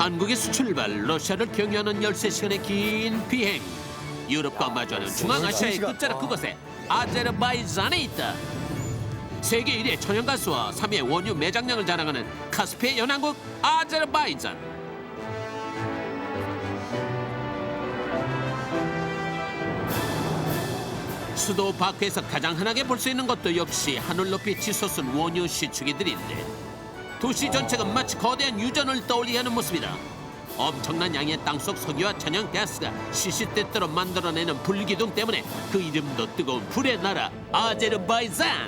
한국에서 출발 러시아를 경유하는 13시간의 긴 비행. 유럽과 마주하는 중앙아시아의 끝자락 그곳에 아제르바이잔에 있다. 세계 1위의 천연 가스와 3위의 원유 매장량을 자랑하는 카스피의 연안국 아제르바이잔. 수도 바크에서 가장 흔하게 볼 수 있는 것도 역시 하늘 높이 치솟은 원유 시추기들인데 도시 전체가 마치 거대한 유전을 떠올리게 하는 모습이다. 엄청난 양의 땅속 석유와 천연 가스가 시시때때로 만들어내는 불기둥 때문에 그 이름도 뜨거운 불의 나라 아제르바이잔.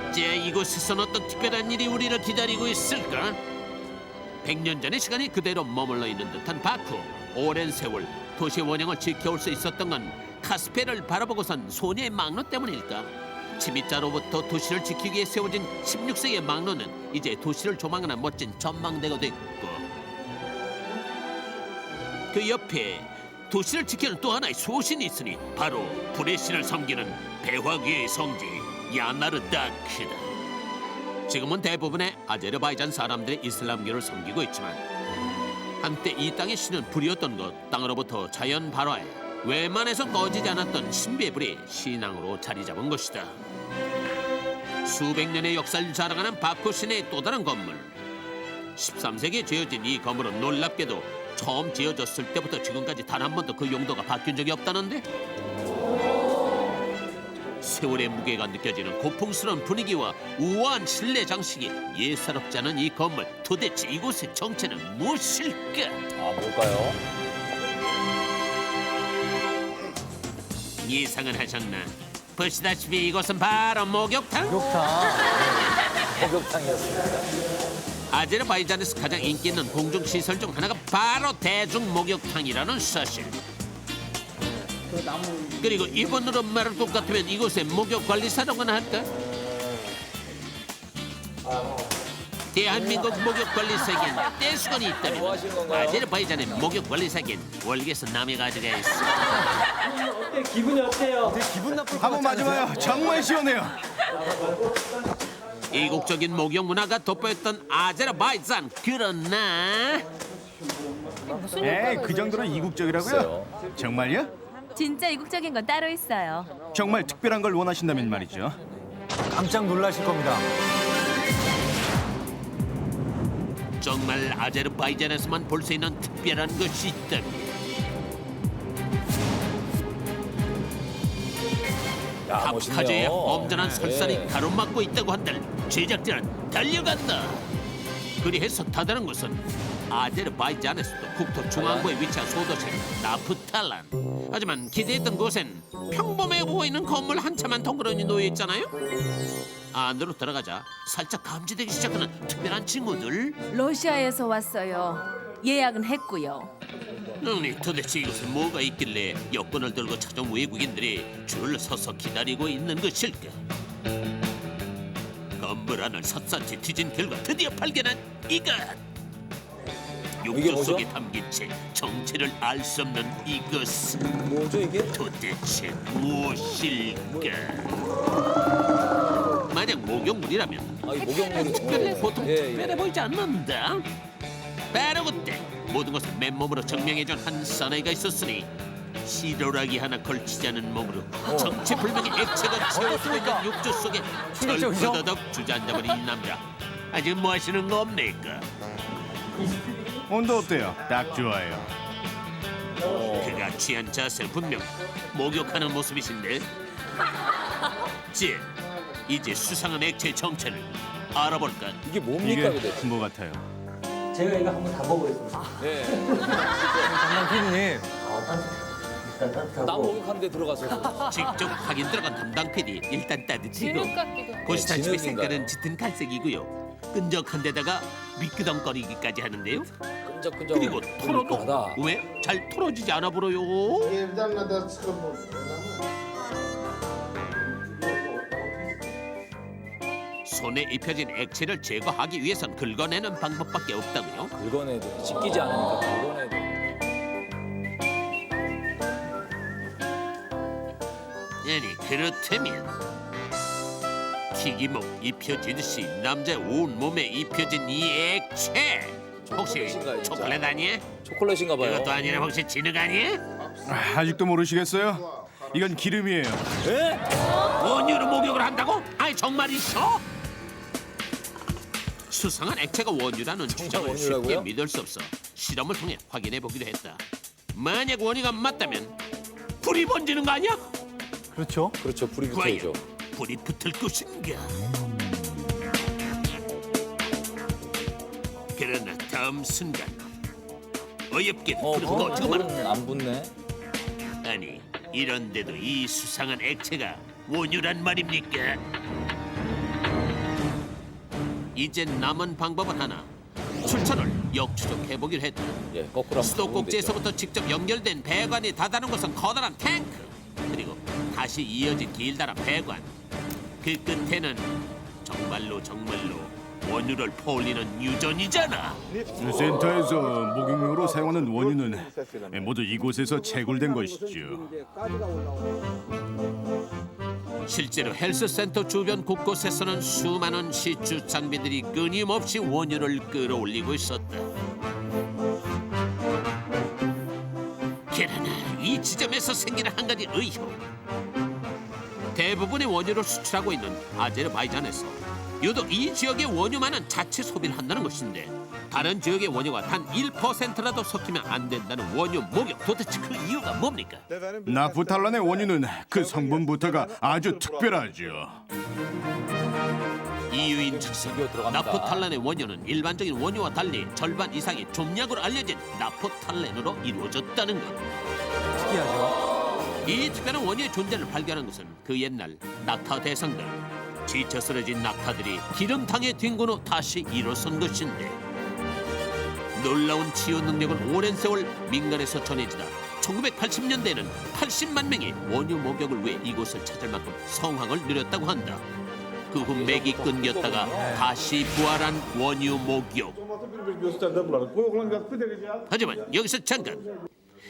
이제 이곳에선 어떤 특별한 일이 우리를 기다리고 있을까? 100년 전의 시간이 그대로 머물러 있는 듯한 바쿠. 오랜 세월 도시의 원형을 지켜올 수 있었던 건 카스피해를 바라보고선 소녀의 망로 때문일까? 침입자로부터 도시를 지키기 위해 세워진 16세기의 망로는 이제 도시를 조망하는 멋진 전망대가 됐고, 그 옆에 도시를 지키는 또 하나의 소신이 있으니 바로 불의 신을 섬기는 배화귀의 성지 야나르다크다. 지금은 대부분의 아제르바이잔 사람들이 이슬람교를 섬기고 있지만 한때 이 땅의 신은 불이었던 것, 땅으로부터 자연 발화에 웬만해서 꺼지지 않았던 신비의 불이 신앙으로 자리 잡은 것이다. 수백 년의 역사를 자랑하는 바쿠 시내의 또 다른 건물. 13세기에 지어진 이 건물은 놀랍게도 처음 지어졌을 때부터 지금까지 단 한 번도 그 용도가 바뀐 적이 없다는데, 세월의 무게가 느껴지는 고풍스러운 분위기와 우아한 실내 장식이 예사롭지 않은 이 건물, 도대체 이곳의 정체는 무엇일까? 아, 뭘까요? 예상은 하셨나? 보시다시피 이곳은 바로 목욕탕. 목욕탕이었습니다. 아제르바이잔에서 가장 인기 있는 공중시설 중 하나가 바로 대중 목욕탕이라는 사실. 그리고 일본어로 말할 것 같으면 이곳의 목욕관리사라고나 할까? 대한민국 목욕관리사에겐 떼수건이 뭐 있다면 하시는 건가요? 아제르바이잔의 목욕관리사에겐 월계에서 남이 가져가 있어. 어때? 기분이 어때요? 한번 맞아봐요. 정말 시원해요. 이국적인 목욕 문화가 돋보였던 아제르바이잔. 그러나 에이, 그 정도로 이국적이라고요? 정말요? 진짜 이국적인 건 따로 있어요. 정말 특별한 걸 원하신다면 말이죠. 깜짝 놀라실 겁니다. 정말 아제르바이잔에서만 볼 수 있는 특별한 것이 있다. 야, 카프카제의 멋있네요. 엄전한 설산이 네. 가로막고 있다고 한들 제작진은 달려간다. 그리해서 다다른 곳은 아제르바이잔에서도 국토 중앙부에 위치한 소도시 나프탈란. 하지만 기대했던 곳엔 평범해 보이는 건물 한 채만 덩그러니 놓여 있잖아요. 안으로 들어가자 살짝 감지되기 시작하는 특별한 친구들. 러시아에서 왔어요. 예약은 했고요. 아니 도대체 이곳에 뭐가 있길래 여권을 들고 찾아온 외국인들이 줄을 서서 기다리고 있는 것일까? 건물 안을 샅샅이 뒤진 결과 드디어 발견한 이것. 이게 욕조 뭐죠? 속에 담긴 채 정체를 알 수 없는 이것은 뭐죠, 이게? 도대체 무엇일까? 만약 목욕물이라면 아, 이 목욕물이. 특별히 보통 예, 특별해 보이지 않는다. 바로 그때 모든 것을 맨몸으로 증명해준 한 사나이가 있었으니 시로라기 하나 걸치지 않은 몸으로 정체불명의 액체가 채워지고 있는 욕조 속에 철커덕 주저앉아버린 이 남자. 아직 뭐 하시는 거 없네까? 온도 어때요? 딱 좋아요. 그가 취한 자세는 분명 목욕하는 모습이신데. 이제 수상한 액체의 정체를 알아볼까? 이게 뭡니까, 이게 도대체? 뭐 같아요? 제가 이거 한번 다 먹어보겠습니다. 네. 피디님. 남 목욕하는데 들어가서. 직접 확인 들어간 담당 PD. 일단 따뜻이고 보시다시피 진흙인가요? 색깔은 짙은 갈색이고요. 끈적한 데다가 미끄덩거리기까지 하는데요. 끈적끈적. 그리고 털어도 끈적하다. 왜 잘 털어지지 않아 보여요? Evden надо сработать. 손에 입혀진 액체를 제거하기 위해선 긁어내는 방법밖에 없다고요. 긁어내야 돼. 씻기지 않으니까 긁어내야 돼. 아니 그렇다면 튀김옷 입혀지듯이 남자 온 몸에 입혀진 이 액체 혹시 초콜릿인가요, 진짜? 초콜릿 아니야? 초콜릿인가 봐요. 이것도 아니라 혹시 진흙 아니야? 아직도 모르시겠어요? 이건 기름이에요. 원유로 목욕을 한다고? 아이 정말이죠? 수상한 액체가 원유라는 추정을 쉽게 원유라고요? 믿을 수 없어 실험을 통해 확인해 보기로 했다. 만약 원유가 맞다면 불이 번지는 거 아니야? 그렇죠. 그렇죠. 불이 과연 붙어야죠. 불이 붙을 것인가? 그러나 다음 순간 어이없게 불은 꺼지고만 불은 안 붙네. 아니 이런데도 이 수상한 액체가 원유란 말입니까? 이제 남은 방법은 하나. 출처를 역추적해보기로 했다. 예, 거꾸로 한번 수도꼭지에서부터 직접 연결된 배관이 닿다는 것은 커다란 탱크. 그리고 다시 이어진 길다란 배관. 그 끝에는 정말로 원유를 퍼올리는 유전이잖아. 센터에서 목욕용으로 사용하는 원유는 모두 이곳에서 채굴된 것이죠. 실제로 헬스센터 주변 곳곳에서는 수많은 시추 장비들이 끊임없이 원유를 끌어올리고 있었다. 그러나 이 지점에서 생기는 한 가지 의혹. 대부분의 원유를 수출하고 있는 아제르바이잔에서 유독 이 지역의 원유만은 자체 소비를 한다는 것인데 다른 지역의 원유가 단 1%라도 섞이면 안 된다는 원유 목욕. 도대체 그 이유가 뭡니까? 나프탈란의 원유는 그 성분부터가 아주 특별하죠. 이유인즉슨 비교 들어갑니다. 나프탈렌의 원유는 일반적인 원유와 달리 절반 이상이 좀약으로 알려진 나프탈렌으로 이루어졌다는 것. 특이하죠. 이 특별한 원유의 존재를 발견한 것은 그 옛날 낙타 대상들. 지쳐 쓰러진 낙타들이 기름탕에 뒹군 후 다시 일어선 것인데 놀라운 치유 능력은 오랜 세월 민간에서 전해지다 1980년대에는 80만 명이 원유 목욕을 위해 이곳을 찾을 만큼 성황을 누렸다고 한다. 그 후 맥이 끊겼다가 다시 부활한 원유 목욕. 하지만 여기서 잠깐.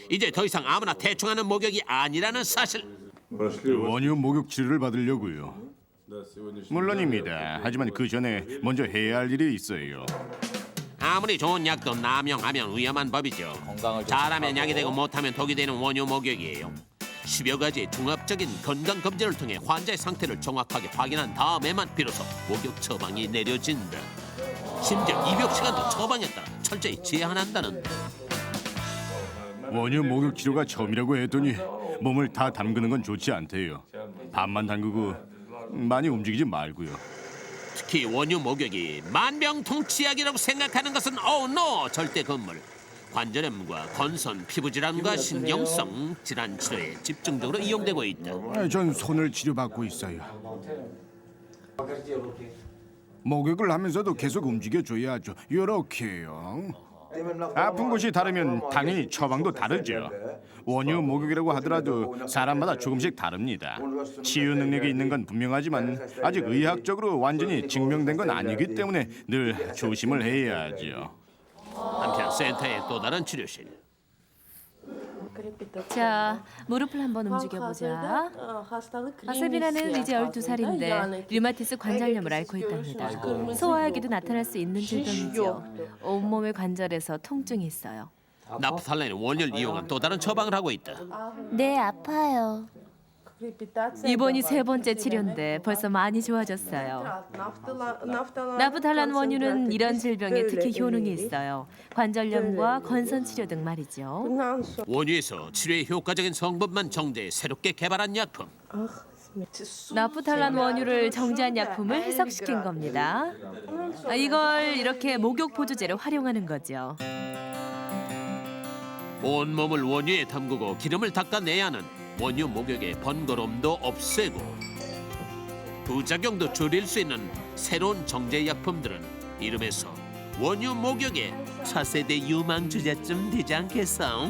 이제 더 이상 아무나 대충 하는 목욕이 아니라는 사실. 원유 목욕 치료를 받으려고요. 물론입니다. 하지만 그 전에 먼저 해야 할 일이 있어요. 아무리 좋은 약도 남용하면 위험한 법이죠. 건강을 좀 잘하면 약이 생각하고. 되고 못하면 독이 되는 원유 목욕이에요. 10여 가지의 종합적인 건강 검진을 통해 환자의 상태를 정확하게 확인한 다음에만 비로소 목욕 처방이 내려진다. 심지어 입욕 시간도 처방에 따라 철저히 제한한다는. 원유 목욕 치료가 처음이라고 했더니 몸을 다 담그는 건 좋지 않대요. 반만 담그고 많이 움직이지 말고요. 특히 원유 목욕이 만병통치약이라고 생각하는 것은 no 절대 금물. 관절염과 건선, 피부 질환과 신경성 질환 치료에 집중적으로 이용되고 있다. 전 손을 치료받고 있어요. 목욕을 하면서도 계속 움직여줘야죠. 이렇게요. 아픈 곳이 다르면 당연히 처방도 다르죠. 원유 목욕이라고 하더라도 사람마다 조금씩 다릅니다. 치유 능력이 있는 건 분명하지만 아직 의학적으로 완전히 증명된 건 아니기 때문에 늘 조심을 해야죠. 한편 센터의 또 다른 치료실. 자, 무릎을 한번 움직여보자. 아세비나는 이제 12살인데 류마티스 관절염을 앓고 있답니다. 소아에게도 나타날 수 있는 질병이죠. 온몸의 관절에서 통증이 있어요. 나프탈렌 원유를 이용한 또 다른 처방을 하고 있다. 네, 아파요. 이번이 세 번째 치료인데 벌써 많이 좋아졌어요. 나프탈란 원유는 이런 질병에 특히 효능이 있어요. 관절염과 건선 치료 등 말이죠. 원유에서 치료에 효과적인 성분만 정제해 새롭게 개발한 약품. 나프탈란 원유를 정제한 약품을 해석시킨 겁니다. 이걸 이렇게 목욕 보조제로 활용하는 거죠. 온몸을 원유에 담그고 기름을 닦아내야 하는 원유 목욕의 번거로움도 없애고 부작용도 줄일 수 있는 새로운 정제 약품들은 이름에서 원유 목욕의 차세대 유망주자쯤 되지 않겠어?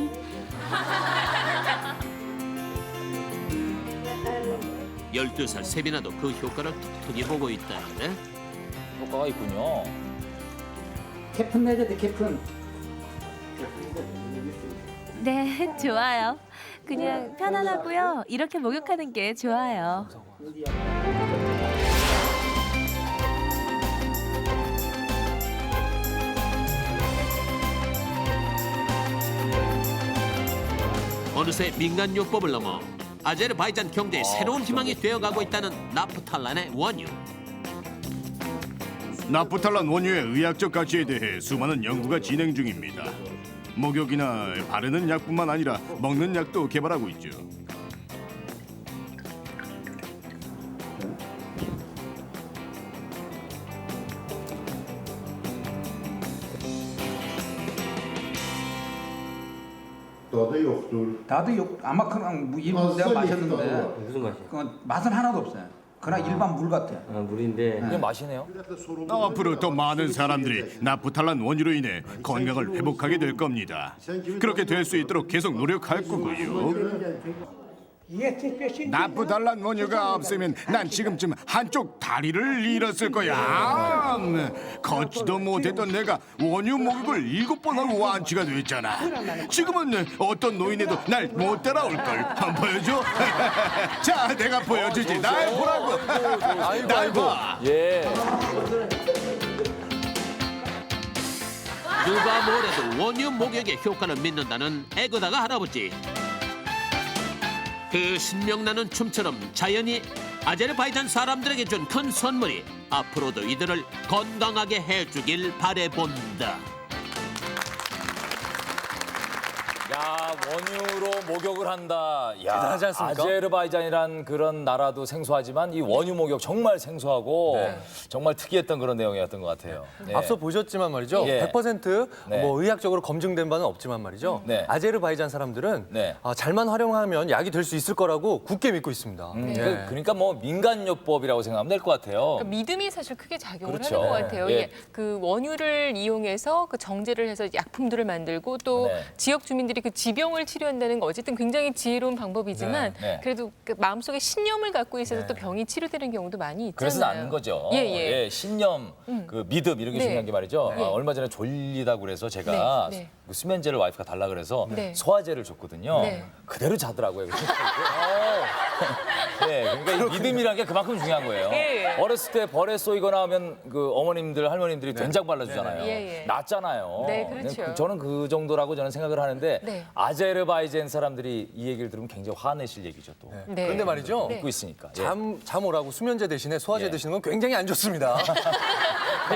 12살 세비나도 그 효과를 톡톡히 보고 있다는데. 효과가 있군요. 캐픈 내야 돼, 캐픈. 네, 좋아요. 그냥 편안하고요. 이렇게 목욕하는 게 좋아요. 어느새 민간요법을 넘어 아제르바이잔 경제의 새로운 희망이 되어가고 있다는 나프탈란의 원유. 나프탈란 원유의 의학적 가치에 대해 수많은 연구가 진행 중입니다. 목욕이나 바르는 약뿐만 아니라 먹는 약도 개발하고 있죠. Dadı yoktur. 나도 아마 그냥 일본 Fazla 내가 bir tadı 마셨는데 var. 무슨 맛이야? 그 맛은 하나도 없어요. 그냥 일반 물 같아. 아, 물인데 그냥 마시네요. 앞으로 더 많은 사람들이 나프탈란 원유로 인해 건강을 회복하게 될 겁니다. 그렇게 될 수 있도록 계속 노력할 거고요. 나프탈란 원유가 없으면 난 지금쯤 한쪽 다리를 잃었을 거야. 걷지도 못했던 내가 원유 목욕을 7번 하고 완치가 됐잖아. 지금은 어떤 노인에도 날 못 따라올걸. 한번 보여줘? 자, 내가 보여주지. 날 보라고. 날 봐. 예. 누가 뭐래도 원유 목욕의 효과를 믿는다는 에그다가 할아버지. 그 신명나는 춤처럼 자연이 아제르바이잔 사람들에게 준 큰 선물이 앞으로도 이들을 건강하게 해주길 바라본다. 야, 원유로 목욕을 한다. 야, 대단하지 않습니까? 아제르바이잔이란 그런 나라도 생소하지만 이 원유 목욕 정말 생소하고 네. 정말 특이했던 그런 내용이었던 것 같아요. 네. 앞서 보셨지만 말이죠. 예. 100% 네. 뭐 의학적으로 검증된 바는 없지만 말이죠. 네. 아제르바이잔 사람들은 네. 잘만 활용하면 약이 될 수 있을 거라고 굳게 믿고 있습니다. 예. 그러니까 뭐 민간요법이라고 생각하면 될 것 같아요. 그러니까 믿음이 사실 크게 작용을 그렇죠. 하는 것 같아요. 예. 예. 그 원유를 이용해서 그 정제를 해서 약품들을 만들고 또 네. 지역 주민들이 그 지병을 치료한다는 거 어쨌든 굉장히 지혜로운 방법이지만 네. 네. 그래도 그 마음속에 신념을 갖고 있어서 또 병이 치료되는 경우도 많이 있잖아요. 그래서 낫는 거죠. 예, 예. 신념, 그 믿음 이런 게 네. 중요한 게 말이죠. 네. 얼마 전에 졸리다고 그래서 제가 네, 네. 그 수면제를 와이프가 달라 그래서 네. 소화제를 줬거든요. 네. 그대로 자더라고요. 네, 그러니까 이 믿음이라는 게 그만큼 중요한 거예요. 예. 어렸을 때 벌에 쏘이거나 하면 그 어머님들, 할머님들이 된장 발라주잖아요. 예, 예. 낫잖아요. 네, 그렇죠. 저는 그 정도라고 저는 생각을 하는데 네. 아제르바이잔 사람들이 이 얘기를 들으면 굉장히 화내실 얘기죠 또. 네. 그런데 말이죠. 듣고 있으니까. 예. 잠 오라고 수면제 대신에 소화제 예. 드시는 건 굉장히 안 좋습니다.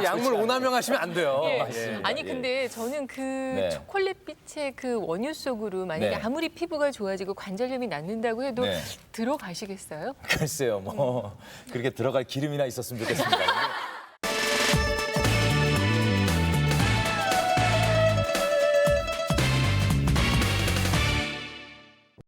약물 오남용하시면 안 돼요. 예. 맞습니다. 아니 예. 근데 저는 그 네. 초콜릿빛의 그 원유 속으로 만약에 네. 아무리 피부가 좋아지고 관절염이 낫는다고 해도 네. 들어가시겠어요? 글쎄요, 뭐 그렇게 들어갈 기름이나 있었으면 좋겠습니다. 근데